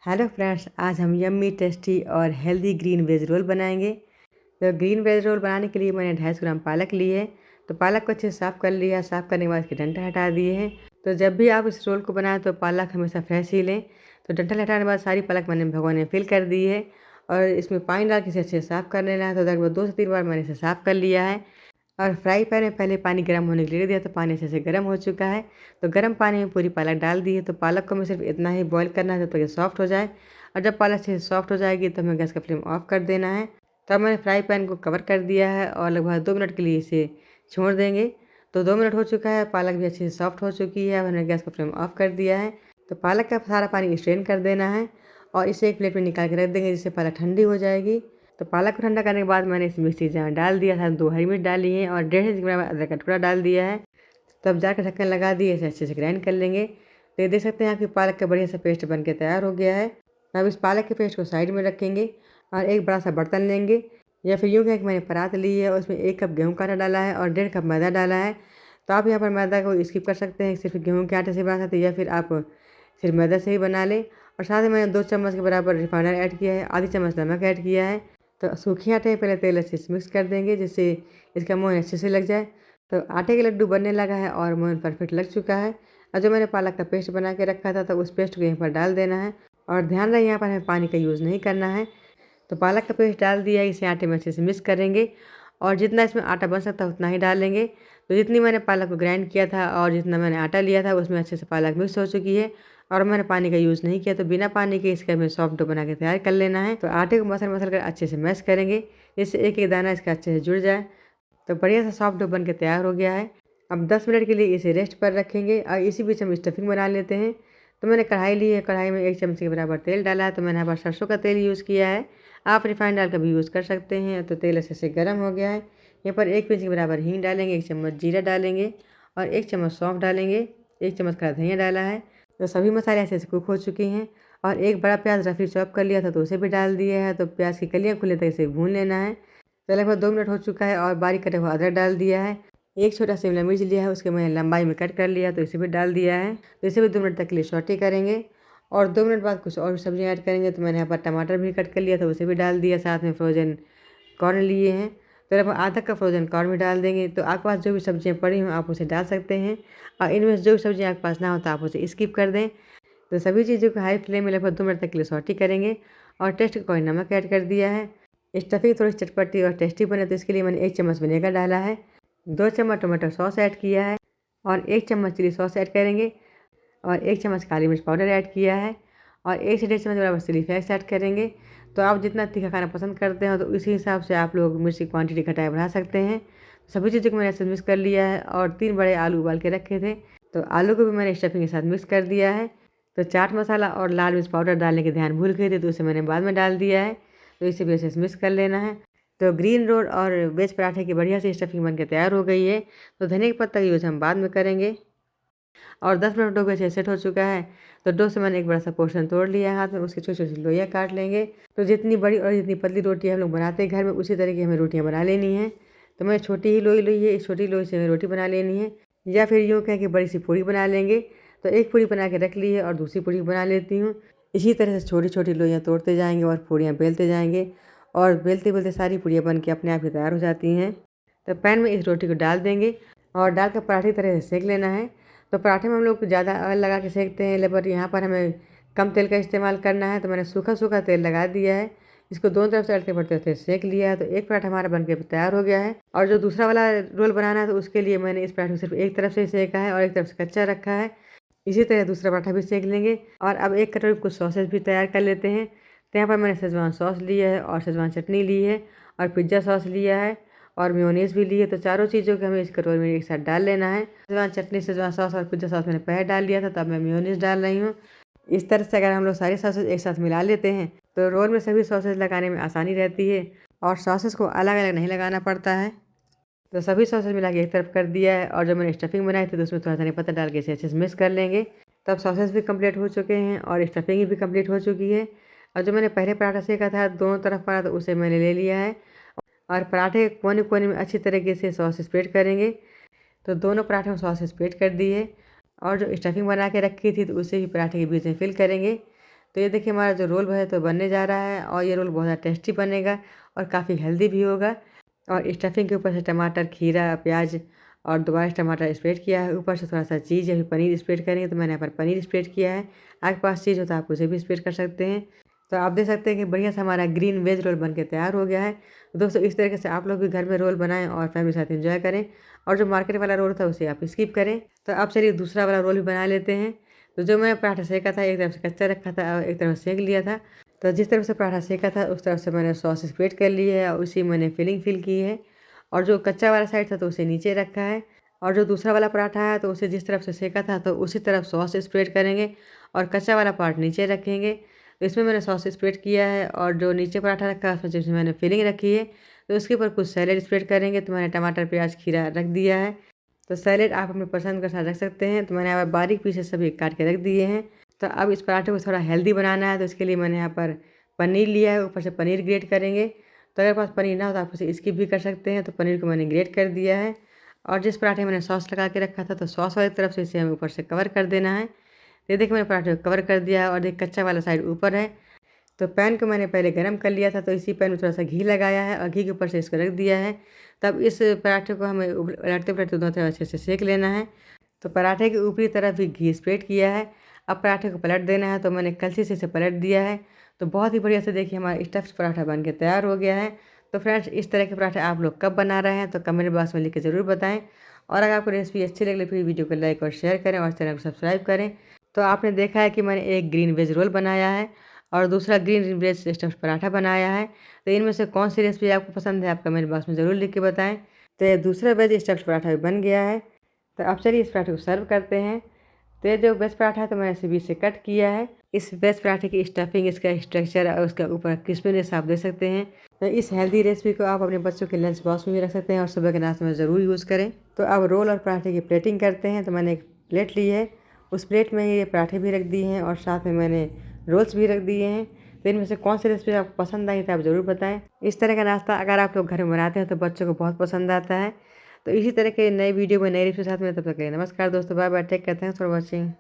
Hello friends, आज हम yummy tasty और हेल्दी ग्रीन वेज रोल बनाएंगे। तो ग्रीन वेज रोल बनाने के लिए मैंने 250 ग्राम पालक ली है। तो पालक को अच्छे से साफ़ कर लिया। साफ़ करने के बाद इसके डंठल हटा दिए हैं। तो जब भी आप इस रोल को बनाएं तो पालक हमेशा फ्रेश ही लें। तो डंठल हटाने के बाद सारी पालक मैंने भगोने में फिल कर दी है और इसमें पानी डाल के इसे अच्छे से साफ़ कर लेना है। तो लगभग 2 से 3 बार मैंने इसे साफ़ कर लिया है और फ्राई पैन में पहले पानी गर्म होने के लिए दिया। तो पानी अच्छे से गर्म हो चुका है। तो गर्म पानी में पूरी पालक डाल दी है। तो पालक को हमें सिर्फ इतना ही बॉईल करना है जब तक ये सॉफ्ट हो जाए। और जब पालक अच्छे से सॉफ्ट हो जाएगी तो हमें गैस का फ्लेम ऑफ कर देना है। तब मैंने फ्राई पैन को कवर कर दिया है और लगभग 2 मिनट के लिए इसे छोड़ देंगे। तो 2 मिनट हो चुका है, पालक भी अच्छे से सॉफ्ट हो चुकी है। अब मैंने गैस का फ्लेम ऑफ कर दिया है। तो पालक का सारा पानी स्ट्रेन कर देना है और इसे एक प्लेट में निकाल के रख देंगे जिससे पालक ठंडी हो जाएगी। तो पालक को ठंडा करने के बाद मैंने इस मिक्सी जार में डाल दिया था। 2 हरी मिर्च डाली है और 1.5 ग्राम अदरक का टुकड़ा डाल दिया है। तब जार का ढक्कन लगा दिए, इसे अच्छे से ग्राइंड कर लेंगे। तो ये देख सकते हैं आपकी पालक का बढ़िया सा पेस्ट बन के तैयार हो गया है। अब इस पालक के पेस्ट को साइड में रखेंगे और एक बड़ा सा बर्तन लेंगे या फिर यूँ कहें कि मैंने परात ली है और उसमें 1 कप गेहूं का आटा डाला है और 1.5 कप मैदा डाला है। तो आप यहाँ पर मैदा को स्किप कर सकते हैं, सिर्फ गेहूं के आटे से बना सकते हैं या फिर आप सिर्फ मैदा से ही बना लें। और साथ ही मैंने 2 चम्मच के बराबर रिफाइंड ऐड किया है, आधी चम्मच नमक ऐड किया है। तो सूखे आटे में पहले तेल अच्छे से मिक्स कर देंगे जिससे इसका मोहन अच्छे से लग जाए। तो आटे के लड्डू बनने लगा है और मोहन परफेक्ट लग चुका है। और जो मैंने पालक का पेस्ट बना के रखा था तो उस पेस्ट को यहाँ पर डाल देना है और ध्यान रहे यहाँ पर हमें पानी का यूज़ नहीं करना है। तो पालक का पेस्ट डाल दिया, इसे आटे में अच्छे से मिक्स करेंगे और जितना इसमें आटा बन सकता है उतना ही डालेंगे। तो जितनी मैंने पालक को ग्राइंड किया था और जितना मैंने आटा लिया था उसमें अच्छे से पालक मिक्स हो चुकी है और मैंने पानी का यूज़ नहीं किया। तो बिना पानी के इसका हमें सॉफ्ट डो बना के तैयार कर लेना है। तो आटे को मसल मसल कर अच्छे से मैश करेंगे जिससे एक एक दाना इसका अच्छे से जुड़ जाए। तो बढ़िया सा सॉफ्ट डो बन के तैयार हो गया है। अब 10 मिनट के लिए इसे रेस्ट पर रखेंगे और इसी बीच हम स्टफिंग बना लेते हैं। तो मैंने कढ़ाई ली है, कढ़ाई में 1 चम्मच के बराबर तेल डाला है। तो मैंने यहाँ पर सरसों का तेल यूज़ किया है, आप रिफाइंड डाल कर भी यूज़ कर सकते हैं। तो तेल अच्छे से गर्म हो गया है। यहाँ पर 1 पिंच के बराबर हींग डालेंगे, 1 चम्मच जीरा डालेंगे और 1 चम्मच सौंफ डालेंगे, 1 चम्मच खड़ा धनिया डाला है। तो सभी मसाले अच्छे से कुक हो चुके हैं और एक बड़ा प्याज रफली चॉप कर लिया था तो उसे भी डाल दिया है। तो प्याज की कलियाँ खुले तक इसे भून लेना है। तो लगभग 2 मिनट हो चुका है और बारीक कटा हुआ अदरक डाल दिया है। एक छोटा शिमला मिर्च लिया है, उसके मैंने लंबाई में कट कर लिया तो इसे भी डाल दिया है। तो इसे भी 2 मिनट तक के लिए सौटे करेंगे और 2 मिनट बाद कुछ और सब्जियां ऐड करेंगे। तो मैंने यहाँ पर टमाटर भी कट कर लिया था, उसे भी डाल दिया। साथ में फ्रोजन कॉर्न लिए हैं तो लगभग आधा कप फ्रोजन कॉर्न भी डाल देंगे। तो आपके पास जो भी सब्जियां पड़ी हों आप उसे डाल सकते हैं और इनमें से जो भी सब्जियां आपके पास ना हो तो आप उसे स्किप कर दें। तो सभी चीज़ों को हाई फ्लेम में लगभग 2 मिनट तक के लिए सौटे करेंगे और टेस्ट का कोई नमक ऐड कर दिया है। स्टफिंग थोड़ी चटपटी और टेस्टी बने तो इसके लिए मैंने 1 चम्मच विनेगर डाला है, 2 चम्मच टोमेटो सॉस ऐड किया है और 1 चम्मच चिली सॉस ऐड करेंगे और 1 चम्मच काली मिर्च पाउडर ऐड किया है और 1 से 1.5 चम्मच बराबर चिली फ्लेक्स ऐड करेंगे। तो आप जितना तीखा खाना पसंद करते हैं तो इसी हिसाब से आप लोग मिर्च की क्वांटिटी घटाए बढ़ा सकते हैं। सभी चीज़ों को मैंने ऐसे मिक्स कर लिया है और 3 बड़े आलू उबाल के रखे थे तो आलू को भी मैंने स्टफिंग के साथ मिक्स कर दिया है। तो चाट मसाला और लाल मिर्च पाउडर डालने के ध्यान भूल गए थे तो उसे मैंने बाद में डाल दिया है। तो इसे भी अच्छे से मिक्स कर लेना है। तो ग्रीन रोल और वेज पराठे की बढ़िया सी स्टफिंग बन के तैयार हो गई है। तो धनिया के पत्ता का यूज़ हम बाद में करेंगे और 10 मिनट डो भी अच्छे सेट हो चुका है। तो डो से मैंने एक बड़ा सा पोर्शन तोड़ लिया है हाथ में, उसकी छोटी छोटी लोइयाँ काट लेंगे। तो जितनी बड़ी और जितनी पतली रोटी हम लोग बनाते हैं घर में उसी तरह की हमें रोटियाँ बना लेनी है। तो मैं छोटी ही लोई ली है, इस छोटी लोई से हमें रोटी बना लेनी है या फिर यूँ कहें कि बड़ी सी पूड़ी बना लेंगे। तो एक पूड़ी बना के रख ली है और दूसरी पूड़ी बना लेती हूँ। इसी तरह से छोटी छोटी लोइयाँ तोड़ते जाएंगे और पूड़ियाँ बेलते जाएंगे और बेलते बेलते सारी पूड़ियाँ बन के अपने आप ही तैयार हो जाती हैं। तो पैन में इस रोटी को डाल देंगे और डालकर पराठे की तरह से सेक लेना है। तो पराठे में हम लोग ज़्यादा ऑयल लगा के सेकते हैं लेकिन यहाँ पर हमें कम तेल का इस्तेमाल करना है। तो मैंने सूखा सूखा तेल लगा दिया है, इसको दोनों तरफ से उलटे पलटे से सेक लिया है। तो एक पराठा हमारा बनके तैयार हो गया है और जो दूसरा वाला रोल बनाना है तो उसके लिए मैंने इस पराठे को सिर्फ एक तरफ से सेका है और एक तरफ से कच्चा रखा है। इसी तरह दूसरा पराठा भी सेक लेंगे और अब एक कटोरी कुछ सॉसेज भी तैयार कर लेते हैं। तो यहाँ पर मैंने शेजवान सॉस लिया है और शेजवान चटनी ली है और पिज्ज़ा सॉस लिया है और मेयोनीज़ भी ली है। तो चारों चीज़ों को हमें इस कटोरी में एक साथ डाल लेना है। शेजवान चटनी, शेजवान सॉस और पिज्ज़ा सॉस मैंने पहले डाल लिया था, तब मैं मेयोनीज़ डाल रही हूँ। इस तरह से अगर हम लोग सारी सॉसेज एक साथ मिला लेते हैं तो रोल में सभी सॉसेज लगाने में आसानी रहती है और सॉसेज को अलग अलग नहीं लगाना पड़ता है। तो सभी सॉसेज मिला के एक तरफ कर दिया है और जो मैंने स्टफिंग बनाई थी तो उसमें थोड़ा धनिया पत्ता डाल के इसे अच्छे से मिक्स कर लेंगे। तब सॉसेज भी कंप्लीट हो चुके हैं और स्टफिंग भी कंप्लीट हो चुकी है। और जो मैंने पहले पराठा सेका था दोनों तरफ वाला तो उसे मैंने ले लिया है और पराठे कोने कोने में अच्छी तरीके से सॉस स्प्रेड करेंगे। तो दोनों पराठे में सॉस स्प्रेड कर दी है और जो स्टफिंग बना के रखी थी तो उसे भी पराठे के बीच में फिल करेंगे। तो ये देखिए हमारा जो रोल है तो बनने जा रहा है और ये रोल बहुत ज़्यादा टेस्टी बनेगा और काफ़ी हेल्दी भी होगा। और स्टफिंग के ऊपर से टमाटर, खीरा, प्याज और दोबारा से टमाटर स्प्रेड किया है। ऊपर से थोड़ा सा चीज़ या फिर पनीर स्प्रेड करेंगे, तो मैंने यहाँ पर पनीर स्प्रेड किया है। आपके पास चीज़ हो तो आप उसे भी स्प्रेड कर सकते हैं। तो आप देख सकते हैं कि बढ़िया सा हमारा ग्रीन वेज रोल बन के तैयार हो गया है। तो दोस्तों इस तरीके से आप लोग भी घर में रोल बनाएं और फैमिली के साथ एंजॉय करें। और जो मार्केट वाला रोल था उसे आप स्किप करें। तो अब चलिए दूसरा वाला रोल भी बना लेते हैं। तो जो मैंने पराठा सेका था, एक तरफ से कच्चा रखा था और एक तरफ सेक लिया था। तो जिस तरफ से पराठा सेका था उस तरफ से मैंने सॉस स्प्रेड कर ली है और उसी मैंने फिल की है। और जो कच्चा वाला साइड था तो उसे नीचे रखा है। और जो दूसरा वाला पराठा है तो उसे जिस तरफ से सेका था तो उसी तरफ सॉस स्प्रेड करेंगे और कच्चा वाला पार्ट नीचे रखेंगे। तो इसमें मैंने सॉस स्प्रेड किया है और जो नीचे पराठा रखा है उसमें जिसमें मैंने फिलिंग रखी है तो उसके ऊपर कुछ सैलेड स्प्रेड करेंगे। तो मैंने टमाटर, प्याज, खीरा रख दिया है। तो सैलेड आप अपने पसंद के साथ रख सकते हैं। तो मैंने यहाँ पर बारीक पीसेस सभी काट के रख दिए हैं। तो अब इस पराठे को थोड़ा हेल्दी बनाना है तो इसके लिए मैंने यहाँ पर पनीर लिया है, ऊपर से पनीर ग्रेट करेंगे। तो अगर पास पनीर ना हो तो आप उसे स्किप भी कर सकते हैं। तो पनीर को मैंने ग्रेट कर दिया है और जिस पराठे में मैंने सॉस लगा के रखा था तो सॉस वाली तरफ से इसे हमें ऊपर से कवर कर देना है। तो ये देखिए मैंने पराठे को कवर कर दिया है और देखिए कच्चा वाला साइड ऊपर है। तो पैन को मैंने पहले गरम कर लिया था तो इसी पैन में थोड़ा सा घी लगाया है और घी के ऊपर से इसको रख दिया है। तब इस पराठे को हमें उलटते पलटते दोनों तरफ अच्छे से सेक लेना है। तो पराठे की ऊपरी तरफ भी घी स्प्रेड किया है। अब पराठे को पलट देना है। तो मैंने कलछी से इसे पलट दिया है। तो बहुत ही बढ़िया से देखिए हमारा स्टफ्ड पराठा बन के तैयार हो गया है। तो फ्रेंड्स इस तरह के पराठे आप लोग कब बना रहे हैं तो कमेंट बॉक्स में लिख के ज़रूर बताएं। और अगर आपको रेसिपी अच्छी लगे फिर वीडियो को लाइक और शेयर करें और चैनल को सब्सक्राइब करें। तो आपने देखा है कि मैंने एक ग्रीन वेज रोल बनाया है और दूसरा ग्रीन वेज स्टफ्ड पराठा बनाया है। तो इनमें से कौन सी रेसिपी आपको पसंद है आप कमेंट बॉक्स में ज़रूर लिख के बताएं। तो ये दूसरा वेज स्टफ्ड पराठा भी बन गया है। तो अब चलिए इस पराठे को सर्व करते हैं। तो ये जो वेज पराठा है तो मैंने इसे बीच से कट किया है। इस वेज पराठे की स्टफिंग, इसका स्ट्रक्चर और उसका ऊपर क्रिस्पीनेस आप देख सकते हैं। तो इस हेल्दी रेसिपी को आप अपने बच्चों के लंच बॉक्स में भी रख सकते हैं और सुबह के नाश्ते में ज़रूर यूज़ करें। तो अब रोल और पराठे की प्लेटिंग करते हैं। तो मैंने एक प्लेट ली है, उस प्लेट में ये पराठे भी रख दिए हैं और साथ में मैंने रोल्स भी रख दिए हैं। तो इनमें से कौन सी रेसिपी आपको पसंद आई तो आप ज़रूर बताएं। इस तरह का नाश्ता अगर आप लोग घर में बनाते हैं तो बच्चों को बहुत पसंद आता है। तो इसी तरह के नए वीडियो में नई रेसिपी के साथ में तब तक के लिए नमस्कार दोस्तों, bye bye, take care, thanks for watching.